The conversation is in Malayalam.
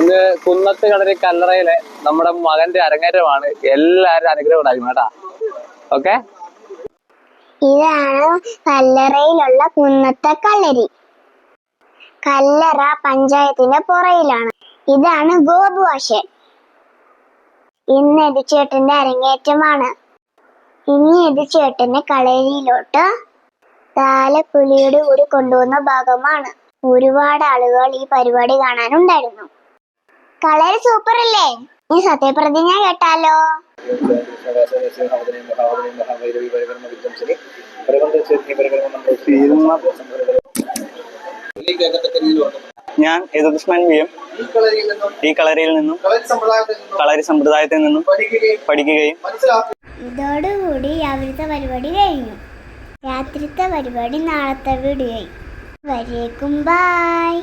ഇന്ന് കുന്നത്ത് കളരി കല്ലറയിലെ നമ്മുടെ മകന്റെ അരങ്ങേറ്റമാണ്. എല്ലാവരും അനുഗ്രഹം ഉണ്ടാകും കേട്ടാ. ഓക്കെ, ഇതാണ് കല്ലറയിലുള്ള കുന്നത്തെ കളരി. കല്ലറ പഞ്ചായത്തിന്റെ പുറയിലാണ്. ഇതാണ് ഗോപുവാശൻ. ഇന്ന് എതിച്ചേട്ടന്റെ അരങ്ങേറ്റമാണ്. ഇനി എതിച്ചേട്ടനെ കളരിയിലോട്ട് താലപ്പൊലിയോട് കൂടി കൊണ്ടുവന്ന ഭാഗമാണ്. ഒരുപാട് ആളുകൾ ഈ പരിപാടി കാണാനുണ്ടായിരുന്നു. കളരി സൂപ്പർ അല്ലേ? ഈ സത്യപ്രതിജ്ഞ കേട്ടാലോ? ഞാൻ യദുകൃഷ്ണൻ വി എം ഈ കളരിയിൽ നിന്നും കളരി സമ്പ്രദായത്തിൽ നിന്നും പഠിക്കുകയും ഇതോടുകൂടി രാവിലത്തെ പരിപാടി കഴിഞ്ഞു. രാത്രിത്തെ പരിപാടി നാളത്തെ വീഡിയോയിൽ. വരേക്കും ബൈ.